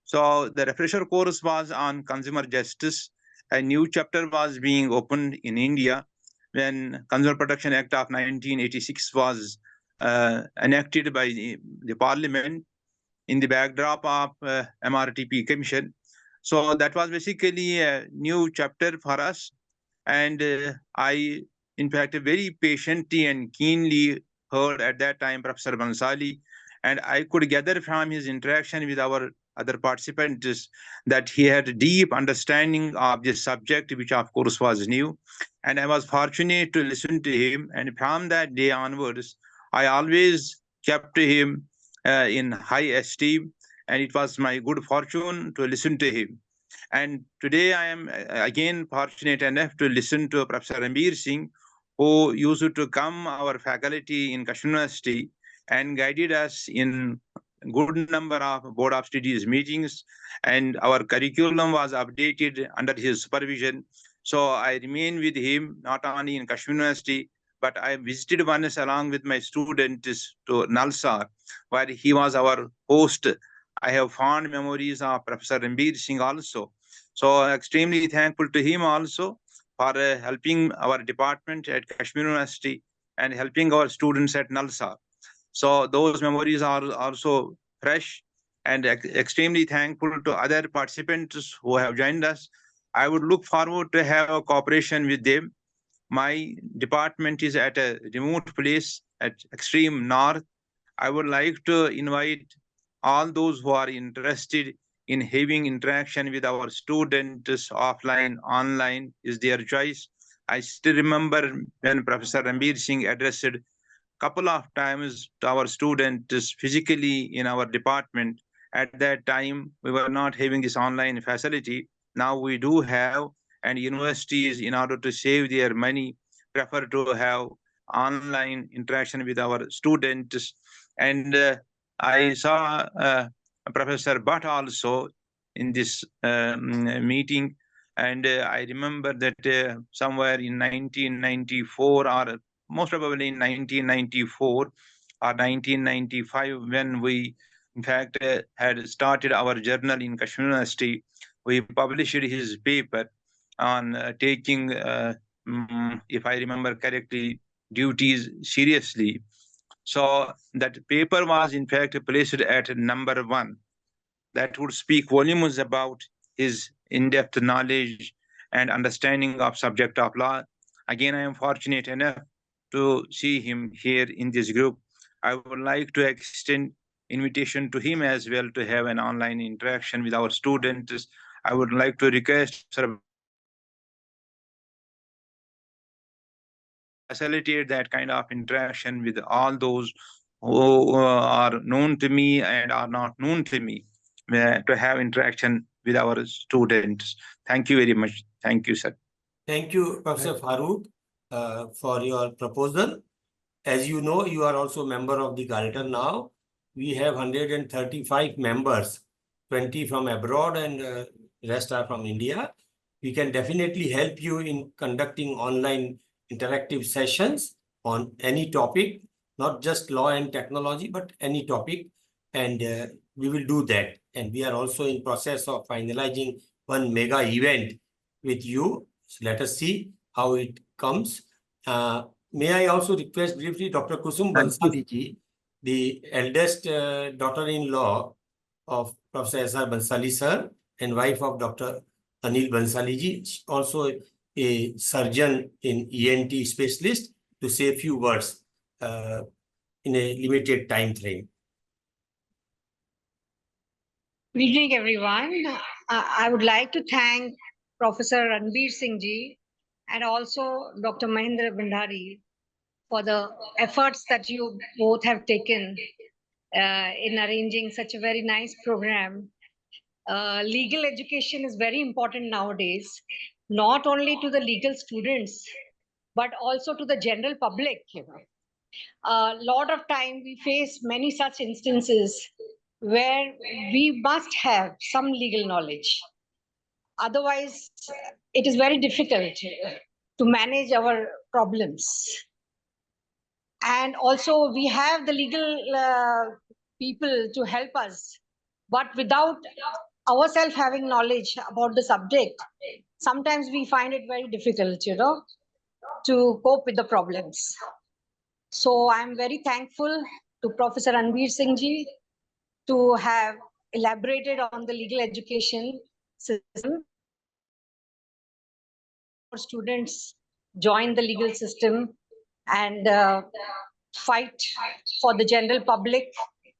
So the refresher course was on consumer justice. A new chapter was being opened in India when Consumer Protection Act of 1986 was enacted by the Parliament in the backdrop of MRTP Commission. So that was basically a new chapter for us. And I, in fact, very patiently and keenly heard at that time Professor Bhansali, and I could gather from his interaction with our other participants that he had deep understanding of this subject, which of course was new. And I was fortunate to listen to him. And from that day onwards, I always kept him in high esteem. And it was my good fortune to listen to him. And today I am again fortunate enough to listen to Professor Ranbeer Singh, who used to come our faculty in Kashmir University and guided us in good number of board of studies meetings, and our curriculum was updated under his supervision. So I remain with him not only in Kashmir University, but I visited once along with my students to Nalsar, where he was our host. I have fond memories of Professor Ranbeer Singh also. So extremely thankful to him also for helping our department at Kashmir University and helping our students at Nalsar. So those memories are also fresh, and extremely thankful to other participants who have joined us. I would look forward to have a cooperation with them. My department is at a remote place at extreme north. I would like to invite all those who are interested in having interaction with our students offline, online is their choice. I still remember when Professor Ranbeer Singh addressed couple of times to our students physically in our department. At that time, we were not having this online facility. Now we do have, and universities, in order to save their money, prefer to have online interaction with our students. And I saw Professor Bhatt also in this meeting. And I remember that somewhere in 1994 or most probably in 1994 or 1995, when we, in fact, had started our journal in Kashmir University, we published his paper on taking, if I remember correctly, duties seriously. So that paper was, in fact, placed at number 1. That would speak volumes about his in-depth knowledge and understanding of subject of law. Again, I am fortunate enough to see him here in this group. I would like to extend invitation to him as well to have an online interaction with our students. I would like to request Sir facilitate that kind of interaction with all those who are known to me and are not known to me, to have interaction with our students. Thank you very much. Thank you, sir. Thank you, Professor Farooq, for your proposal. As you know, you are also a member of the Galton now. We have 135 members, 20 from abroad and rest are from India. We can definitely help you in conducting online interactive sessions on any topic, not just law and technology, but any topic. And we will do that. And we are also in process of finalizing one mega event with you. So let us see how it comes. May I also request briefly Dr. Kusum Bhansali ji, the eldest daughter-in-law of Professor S.R. Bhansali sir and wife of Dr. Anil Bhansali ji, also a surgeon in ENT specialist, to say a few words in a limited time frame. Good evening, everyone. I would like to thank Professor Ranbeer Singh ji and also Dr. Mahendra Bhandari for the efforts that you both have taken in arranging such a very nice program. legal education is very important nowadays, not only to the legal students, but also to the general public. A lot of time we face many such instances where we must have some legal knowledge. Otherwise, it is very difficult to manage our problems. And also, we have the legal people to help us, but without ourselves having knowledge about the subject, sometimes we find it very difficult, to cope with the problems. So I'm very thankful to Professor Ranbeer Singh ji to have elaborated on the legal education system. Students join the legal system and fight for the general public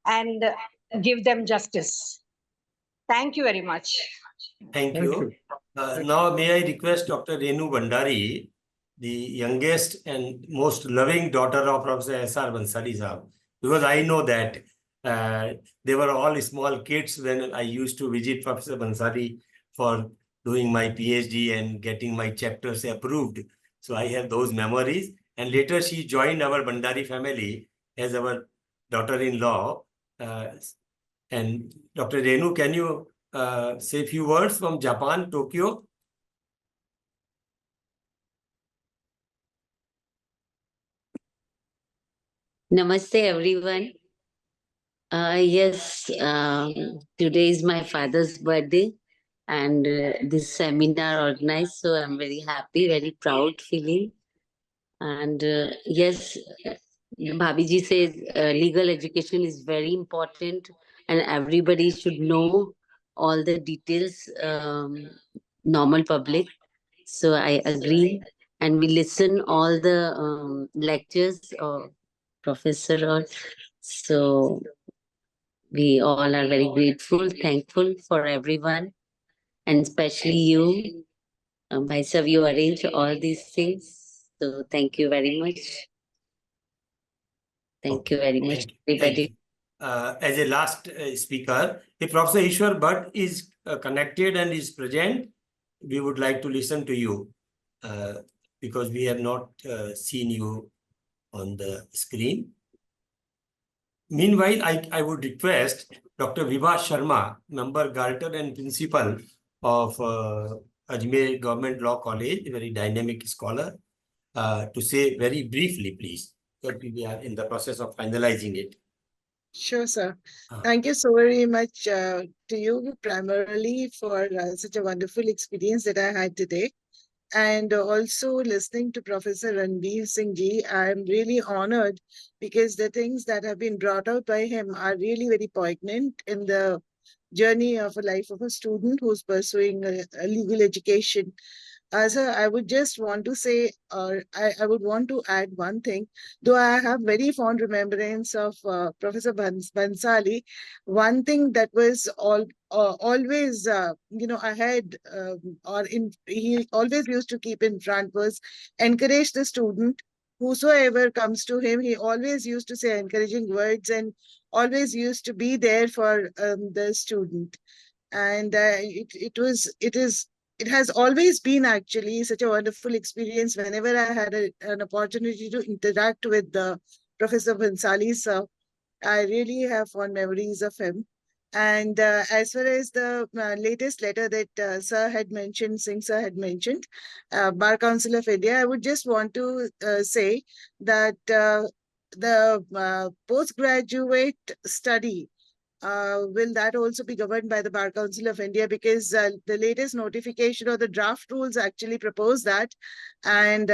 and give them justice. Thank you very much. Thank Thank you. you. Now, may I request Dr. Renu Bhandari, the youngest and most loving daughter of Professor S.R. Bhansali Sahab, because I know that they were all small kids when I used to visit Professor Bhansali for doing my PhD and getting my chapters approved. So I have those memories. And later she joined our Bhandari family as our daughter-in-law. And Dr. Renu, can you say a few words from Japan, Tokyo? Namaste, everyone. Yes, today is my father's birthday, and this seminar organized, so I'm very happy, very proud feeling. And yes, Bhabiji says legal education is very important, and everybody should know all the details, normal public. So I agree, and we listen all the lectures of Professor or so we all are very grateful, thankful for everyone, and especially you. Myself, you arrange all these things. So thank you very much. Thank you very much, everybody. As a last speaker, if Professor Ishwar Bhatt is connected and is present, we would like to listen to you because we have not seen you on the screen. Meanwhile, I would request Dr. Vibha Sharma, member Galton and principal of Ajmer Government Law College, a very dynamic scholar, to say very briefly, please, because we are in the process of finalizing it. Sure, sir. Thank you so very much to you primarily for such a wonderful experience that I had today. And also listening to Professor Ranbeer Singh ji, I'm really honored because the things that have been brought out by him are really very poignant in the journey of a life of a student who's pursuing a legal education. Sir, I would just want to say, I would want to add one thing. Though I have very fond remembrance of Professor Bhansali, one thing that was always, ahead he always used to keep in front was encourage the student. Whosoever comes to him, he always used to say encouraging words and always used to be there for the student. And it has always been actually such a wonderful experience whenever I had an opportunity to interact with Professor Bhansali sir. I really have fond memories of him. And as far as the latest letter that Sir had mentioned, Singh Sir had mentioned, Bar Council of India, I would just want to say that the postgraduate study, will that also be governed by the Bar Council of India? Because the latest notification or the draft rules actually propose that. And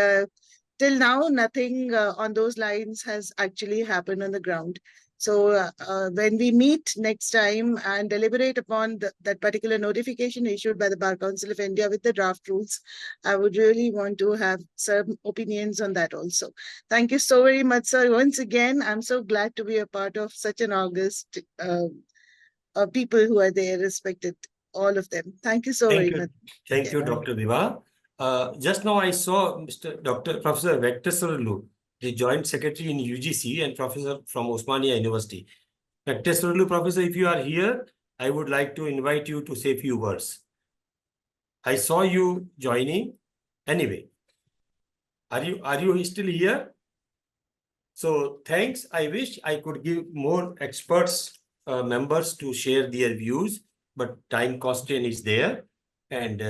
till now, nothing on those lines has actually happened on the ground. So when we meet next time and deliberate upon that particular notification issued by the Bar Council of India with the draft rules, I would really want to have some opinions on that also. Thank you so very much, sir. Once again, I'm so glad to be a part of such an august people who are there, respected, all of them. Thank you so very much. Thank you, Dr. Viva. Just now I saw Professor Venkateswarlu, the Joint Secretary in UGC and Professor from Osmania University. Venkateswarlu, Professor, if you are here, I would like to invite you to say a few words. I saw you joining. Anyway, are you still here? So thanks. I wish I could give more experts, members to share their views, but time constraint is there. And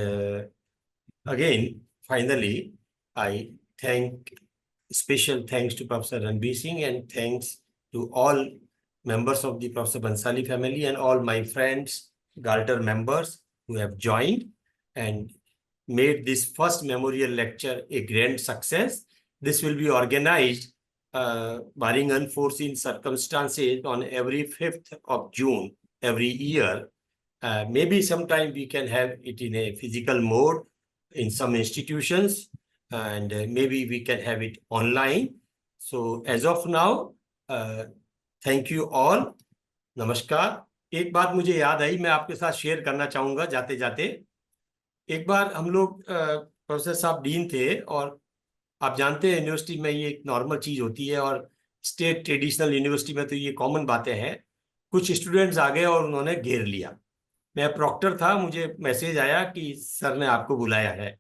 again, finally, I thank special thanks to Professor Ranbeer Singh and thanks to all members of the Professor Bhansali family and all my friends, Galter members who have joined and made this first memorial lecture a grand success. This will be organized, barring unforeseen circumstances, on every 5th of June every year. Maybe sometime we can have it in a physical mode in some institutions, and maybe we can have it online. So as of now, thank you all. नमस्कार. एक बात मुझे याद आई, मैं आपके साथ share करना चाहूंगा जाते जाते. एक बार हम लोग, प्रोफेसर साहब डीन थे, और आप जानते हैं यूनिवर्सिटी में ये एक नॉर्मल चीज होती है, और स्टेट ट्रेडिशनल यूनिवर्सिटी में तो ये कॉमन बातें हैं. कुछ स्टूडेंट्स आ गए और उन्होंने घेर लिया. मैं प्रॉक्टर था, मुझे मैसेज आया कि सर ने आपको बुलाया है.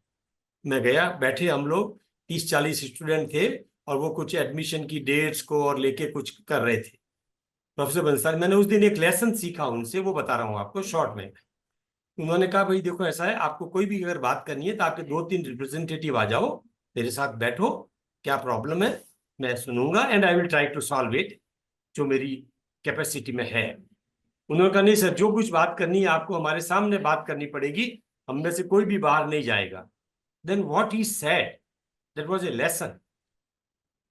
मैं गया, बैठे हम लोग 30-40 स्टूडेंट थे, और वो कुछ एडमिशन की डेट्स को और लेके कुछ कर रहे थे. प्रोफेसर बंसाली, मैंने उस दिन एक लेसन सीखा उनसे, वो बता रहा हूँ आपको शॉर्ट में. उन्होंने कहा, भाई देखो ऐसा है, आपको कोई भी अगर बात करनी है तो आपके 2-3 रिप्रेजेंटेटिव आ जाओ, मेरे साथ बैठो, क्या प्रॉब्लम है मैं सुनूंगा, and I will try to solve it, जो मेरी कैपेसिटी में है. उन्होंने कहा, नहीं सर, जो कुछ बात करनी है आपको हमारे सामने बात करनी पड़ेगी, हम में से कोई भी बाहर नहीं जाएगा. Then what he said, that was a lesson.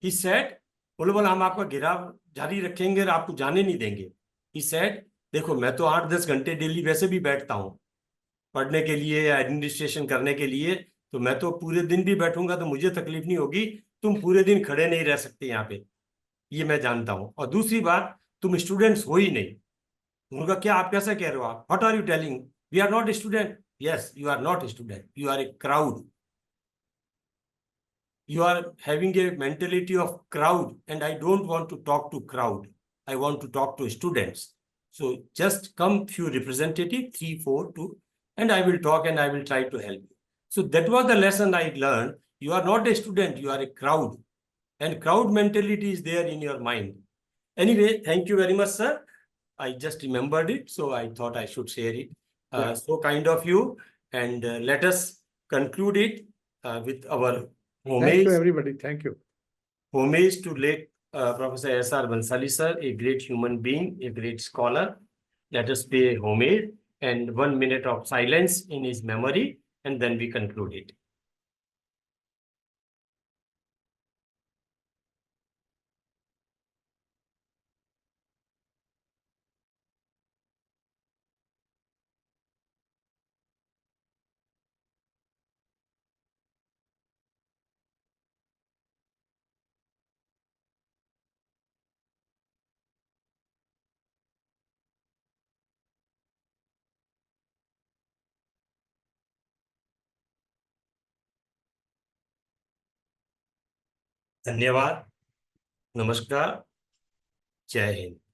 He said, बोले हम आपका घेराव जारी रखेंगे और आपको जाने नहीं देंगे. He said, देखो मैं तो 8-10 घंटे डेली वैसे भी बैठता हूँ पढ़ने के लिए या एडमिनिस्ट्रेशन करने के लिए, तो मैं तो पूरे दिन भी बैठूंगा तो मुझे तकलीफ नहीं होगी. तुम पूरे दिन खड़े नहीं रह सकते यहाँ पे, ये मैं जानता हूँ. और दूसरी बात, तुम स्टूडेंट्स हो ही नहीं. उनका, क्या आप कैसा कह रहे हो, आप what are you telling, we are not student. Yes, you are not student, you are a crowd. You are having a mentality of crowd, and I don't want to talk to crowd. I want to talk to students. So just come few representative, 3, 4, 2, and I will talk and I will try to help you. So that was the lesson I learned. You are not a student, you are a crowd, and crowd mentality is there in your mind. Anyway, thank you very much, sir. I just remembered it, so I thought I should share it. So kind of you, and let us conclude it with our homage. Thank you, everybody. Thank you. Homage to late Professor S.R. Bhansali sir, a great human being, a great scholar. Let us pay homage and 1 minute of silence in his memory, and then we conclude it. धन्यवाद. नमस्कार. जय हिंद.